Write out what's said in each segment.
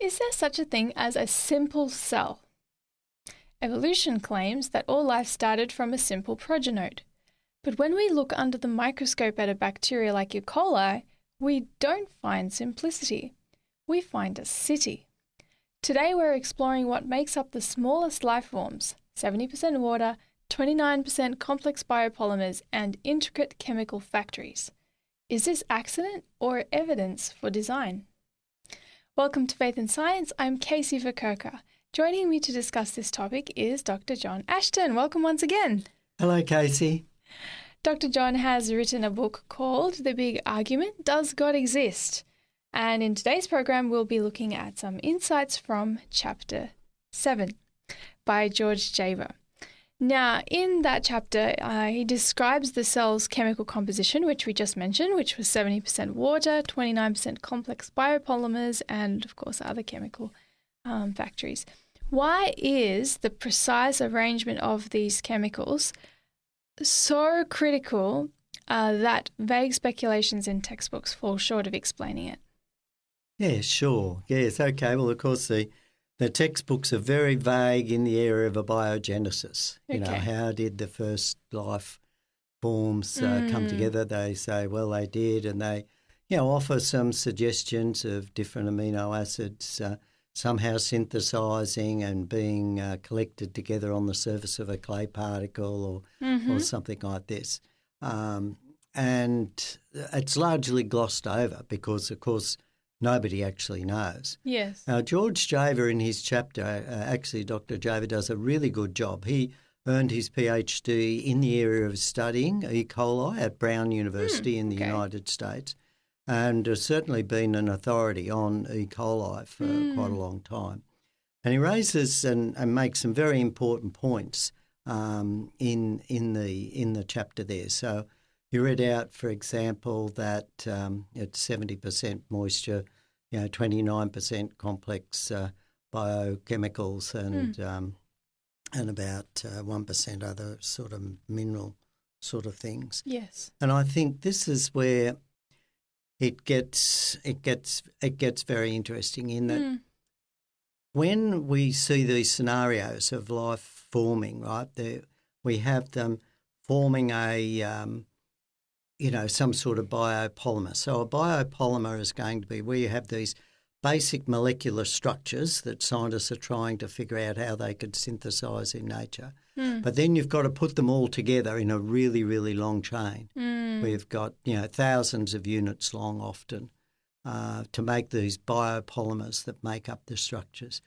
Is there such a thing as a simple cell? Evolution claims that all life started from a simple progenode. But when we look under the microscope at a bacteria like E. coli, we don't find simplicity. We find a city. Today we're exploring what makes up the smallest life forms, 70% water, 29% complex biopolymers, and intricate chemical factories. Is this accident or evidence for design? Welcome to Faith and Science. I'm Casey Verkerker. Joining me to discuss this topic is Dr. John Ashton. Welcome once again. Hello, Casey. Dr. John has written a book called The Big Argument, Does God Exist? And in today's program, we'll be looking at some insights from Chapter 7 by George Javer. Now, in that chapter, he describes the cell's chemical composition, which we just mentioned, which was 70% water, 29% complex biopolymers, and, of course, other chemical factories. Why is the precise arrangement of these chemicals so critical that vague speculations in textbooks fall short of explaining it? Yeah, sure. Yes, okay. Well, of course, the textbooks are very vague in the area of abiogenesis. Okay. You know, how did the first life forms come together? They say, well, they did, and they, offer some suggestions of different amino acids somehow synthesizing and being collected together on the surface of a clay particle or something like this. And it's largely glossed over because, of course, nobody actually knows. Yes. Now, George Javer in his chapter, actually Dr. Javer does a really good job. He earned his PhD in the area of studying E. coli at Brown University in the United States, and has certainly been an authority on E. coli for quite a long time. And he raises and makes some very important points in the chapter there. So you read out, for example, that it's 70% moisture, 29% complex biochemicals and about 1% other sort of mineral sort of things. Yes. And I think this is where it gets very interesting in that when we see these scenarios of life forming, right, we have them forming some sort of biopolymer. So a biopolymer is going to be where you have these basic molecular structures that scientists are trying to figure out how they could synthesize in nature. But then you've got to put them all together in a really, really long chain. We've got, thousands of units long often to make these biopolymers that make up the structures.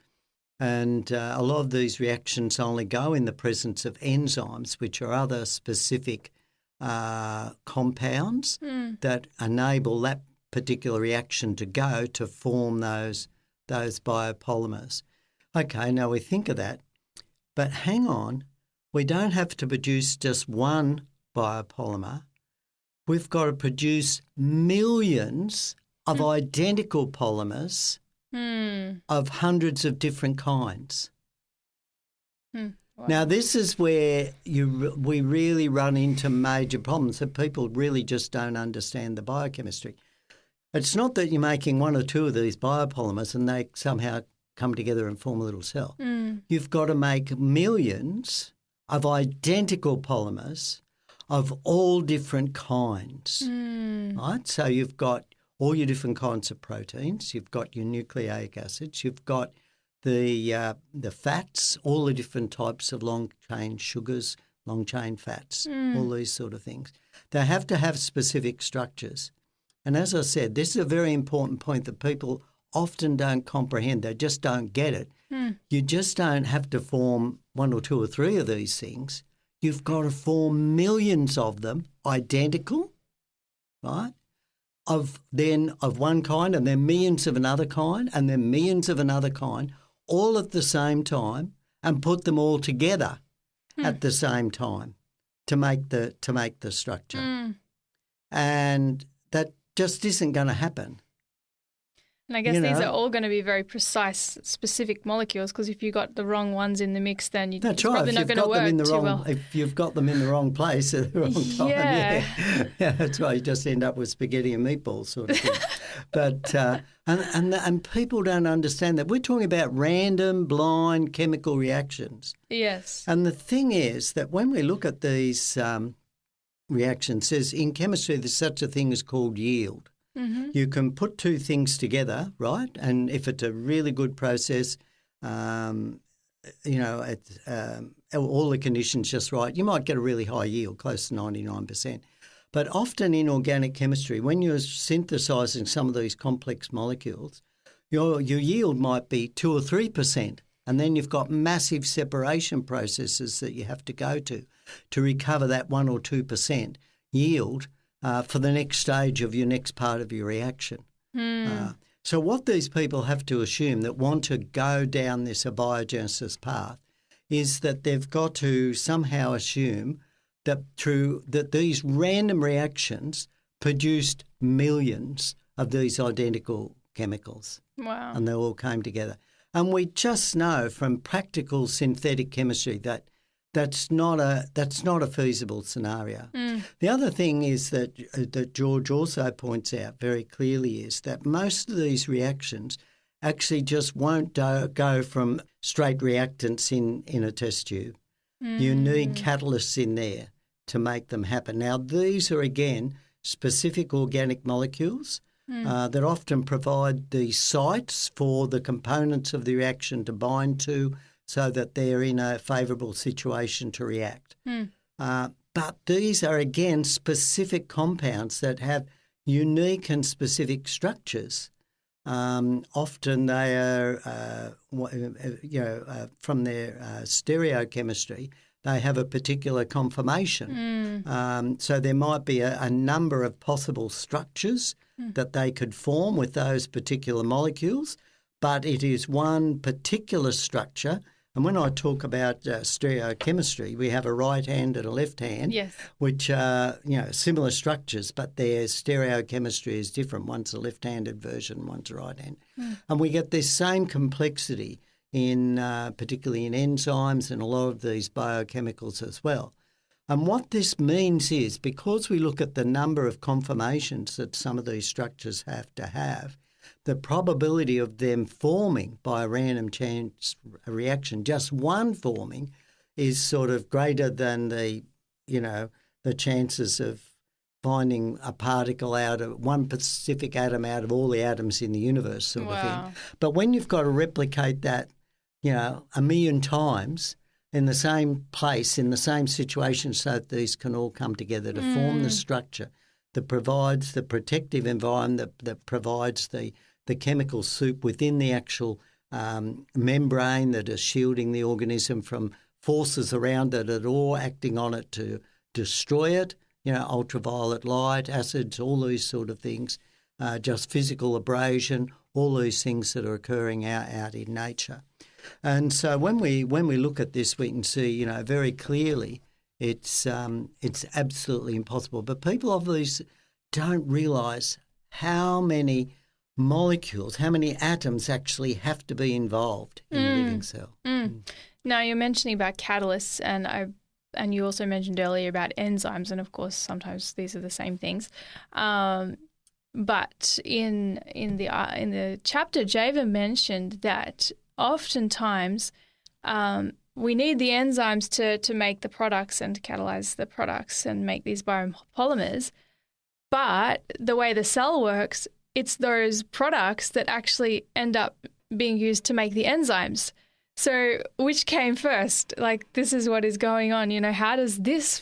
And a lot of these reactions only go in the presence of enzymes, which are other specific compounds that enable that particular reaction to go to form those biopolymers. Okay, now we think of that, but hang on, we don't have to produce just one biopolymer. We've got to produce millions of identical polymers of hundreds of different kinds. Wow. Now, this is where we really run into major problems that people really just don't understand the biochemistry. It's not that you're making one or two of these biopolymers and they somehow come together and form a little cell. You've got to make millions of identical polymers of all different kinds, right? So you've got all your different kinds of proteins, you've got your nucleic acids, you've got the fats, all the different types of long-chain sugars, long-chain fats, all these sort of things. They have to have specific structures. And as I said, this is a very important point that people often don't comprehend. They just don't get it. You just don't have to form one or two or three of these things. You've got to form millions of them, identical, right? Of one kind, and then millions of another kind, and then millions of another kind, all at the same time, and put them all together at the same time to make the structure. And that just isn't going to happen. And I guess You these know, are all going to be very precise, specific molecules, because if you got the wrong ones in the mix, then that's it's right. probably If not you've going to got them in work the too wrong, well. if you've got them in the wrong place at the wrong time, Yeah. yeah, that's right. You just end up with spaghetti and meatballs sort of thing. But and people don't understand that we're talking about random, blind chemical reactions. Yes. And the thing is that when we look at these reactions, in chemistry there's such a thing as called yield. Mm-hmm. You can put two things together, right? And if it's a really good process, it's, all the conditions just right, you might get a really high yield, close to 99%. But often in organic chemistry, when you're synthesising some of these complex molecules, your yield might be 2 or 3%. And then you've got massive separation processes that you have to go to recover that 1 or 2% yield for the next stage of your next part of your reaction. So what these people have to assume that want to go down this abiogenesis path is that they've got to somehow assume that these random reactions produced millions of these identical chemicals. Wow. And they all came together. And we just know from practical synthetic chemistry that that's not a feasible scenario. The other thing is that George also points out very clearly is that most of these reactions actually just won't go from straight reactants in a test tube. You need catalysts in there to make them happen. Now, these are, again, specific organic molecules that often provide the sites for the components of the reaction to bind to so that they're in a favourable situation to react. But these are, again, specific compounds that have unique and specific structures. Often they are, from their stereochemistry, they have a particular conformation. So there might be a number of possible structures that they could form with those particular molecules, but it is one particular structure. And when I talk about stereochemistry, we have a right hand and a left hand, Yes. which are similar structures, but their stereochemistry is different. One's a left-handed version, one's a right-hand. And we get this same complexity in particularly in enzymes and a lot of these biochemicals as well. And what this means is because we look at the number of conformations that some of these structures have to have, the probability of them forming by a random chance reaction, just one forming, is sort of greater than the chances of finding a particle out of one specific atom out of all the atoms in the universe sort of thing. But when you've got to replicate that, a million times in the same place, in the same situation, so that these can all come together to form the structure that provides the protective environment, that provides the chemical soup within the actual membrane that is shielding the organism from forces around it that are all acting on it to destroy it, ultraviolet light, acids, all these sort of things, just physical abrasion, all these things that are occurring out in nature. And so when we look at this, we can see, very clearly it's absolutely impossible. But people obviously don't realise how many molecules, how many atoms actually have to be involved in a living cell. Now, you're mentioning about catalysts, and you also mentioned earlier about enzymes, and of course sometimes these are the same things. But in the chapter, Java mentioned that oftentimes we need the enzymes to make the products and to catalyze the products and make these biopolymers. But the way the cell works, it's those products that actually end up being used to make the enzymes. So which came first? Like, this is what is going on. How does this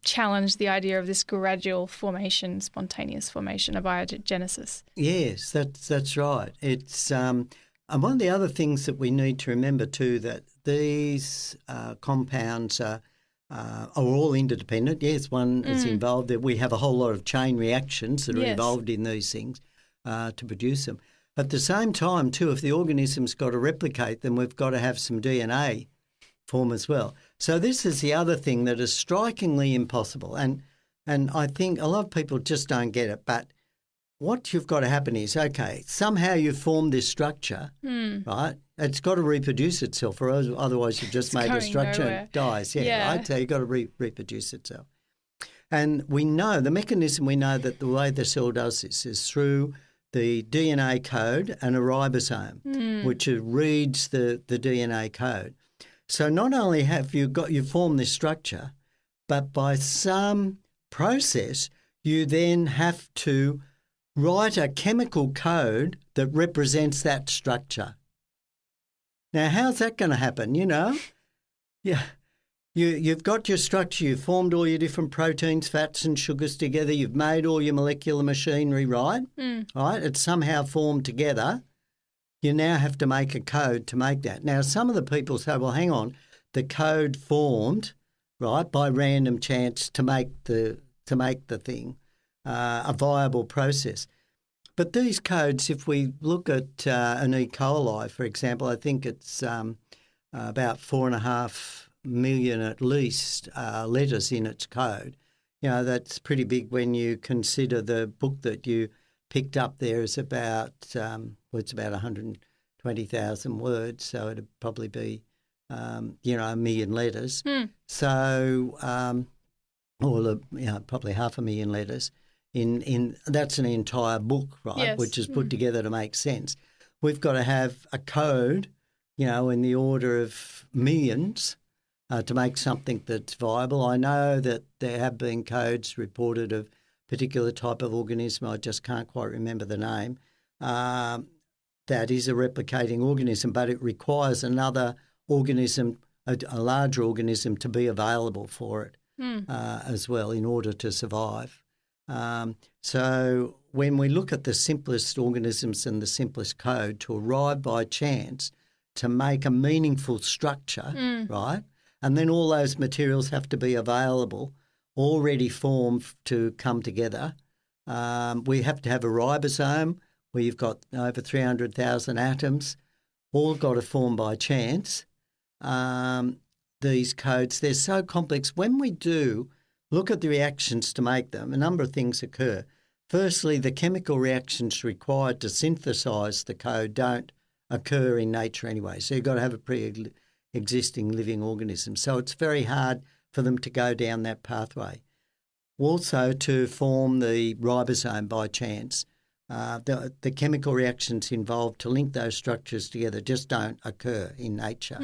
challenge the idea of this gradual formation, spontaneous formation of biogenesis? Yes, that's right. It's and one of the other things that we need to remember too, that these compounds are all interdependent. Yes, one is involved. That we have a whole lot of chain reactions that are involved in these things to produce them. At the same time, too, if the organism's got to replicate, then we've got to have some DNA form as well. So this is the other thing that is strikingly impossible. And I think a lot of people just don't get it. But what you've got to happen is, okay, somehow you've formed this structure, right? It's got to reproduce itself, or otherwise you've just made a structure and it dies. Yeah, right? So you've got to reproduce itself. And we know, the mechanism we know that the way the cell does this is through the DNA code and a ribosome, which reads the DNA code. So not only have you formed this structure, but by some process you then have to write a chemical code that represents that structure. Now, how's that going to happen? Yeah. You've got your structure, you've formed all your different proteins, fats and sugars together, you've made all your molecular machinery, right? Right? It's somehow formed together. You now have to make a code to make that. Now, some of the people say, well, hang on, the code formed, right, by random chance to make the thing a viable process. But these codes, if we look at an E. coli, for example, I think it's about 4.5 million at least letters in its code. That's pretty big when you consider the book that you picked up there is about, it's about 120,000 words, so it'd probably be, 1 million letters. So, probably 500,000 letters. In that's an entire book, right, yes. which is put together to make sense. We've got to have a code, in the order of millions to make something that's viable. I know that there have been codes reported of particular type of organism, I just can't quite remember the name, that is a replicating organism, but it requires another organism, a larger organism, to be available for it as well in order to survive. So when we look at the simplest organisms and the simplest code to arrive by chance to make a meaningful structure, right, and then all those materials have to be available, already formed to come together. We have to have a ribosome where you've got over 300,000 atoms, all got to form by chance. These codes, they're so complex. When we do look at the reactions to make them, a number of things occur. Firstly, the chemical reactions required to synthesise the code don't occur in nature anyway. So you've got to have a pre-existing living organism. So it's very hard for them to go down that pathway. Also, to form the ribosome by chance, the chemical reactions involved to link those structures together just don't occur in nature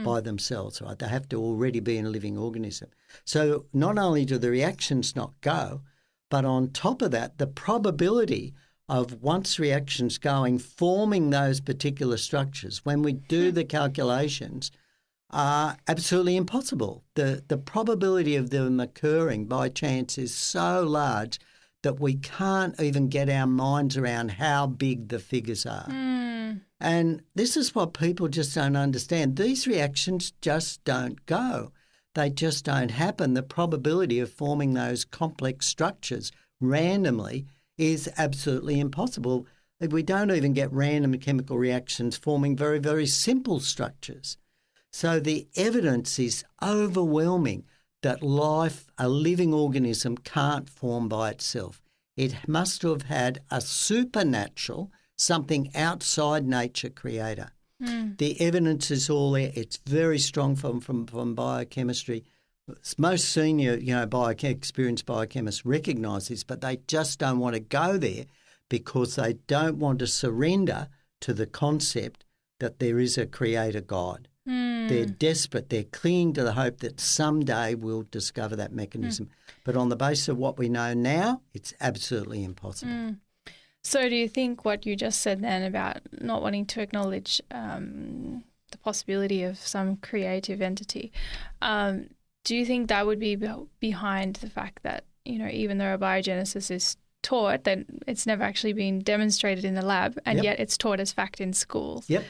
by themselves, right? They have to already be in a living organism. So not only do the reactions not go, but on top of that, the probability of once reactions going, forming those particular structures, when we do the calculations, are absolutely impossible. The probability of them occurring by chance is so large that we can't even get our minds around how big the figures are. And this is what people just don't understand. These reactions just don't go. They just don't happen. The probability of forming those complex structures randomly is absolutely impossible. We don't even get random chemical reactions forming very, very simple structures. So the evidence is overwhelming that life, a living organism, can't form by itself. It must have had a supernatural, something outside nature creator. The evidence is all there. It's very strong from biochemistry. Most senior, experienced biochemists recognise this, but they just don't want to go there because they don't want to surrender to the concept that there is a creator God. They're desperate. They're clinging to the hope that someday we'll discover that mechanism. But on the basis of what we know now, it's absolutely impossible. So do you think what you just said then about not wanting to acknowledge the possibility of some creative entity, do you think that would be behind the fact that, even though abiogenesis is taught, that it's never actually been demonstrated in the lab and yet it's taught as fact in schools? Yep.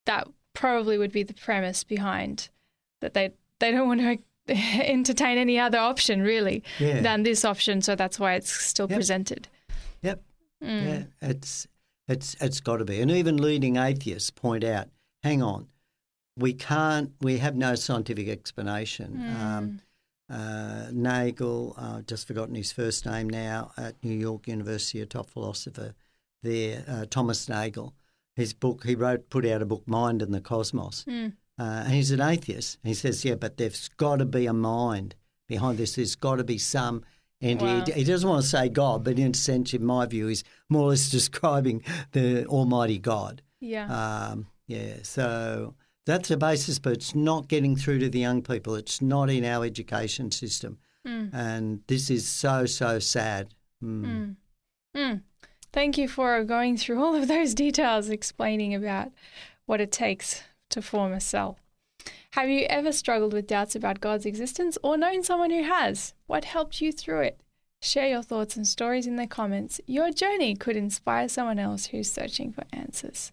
That probably would be the premise behind that they don't want to entertain any other option really than this option, so that's why it's still presented. Yep. Yeah, it's got to be. And even leading atheists point out, hang on, we have no scientific explanation. Nagel, I've just forgotten his first name now, at New York University, a top philosopher there, Thomas Nagel. His book, put out a book, Mind and the Cosmos. And he's an atheist. He says, yeah, but there's got to be a mind behind this. There's got to be some entity. Wow. He doesn't want to say God, but in a sense, in my view, he's more or less describing the Almighty God. Yeah. So that's the basis, but it's not getting through to the young people. It's not in our education system. And this is so, so sad. Thank you for going through all of those details, explaining about what it takes to form a cell. Have you ever struggled with doubts about God's existence or known someone who has? What helped you through it? Share your thoughts and stories in the comments. Your journey could inspire someone else who's searching for answers.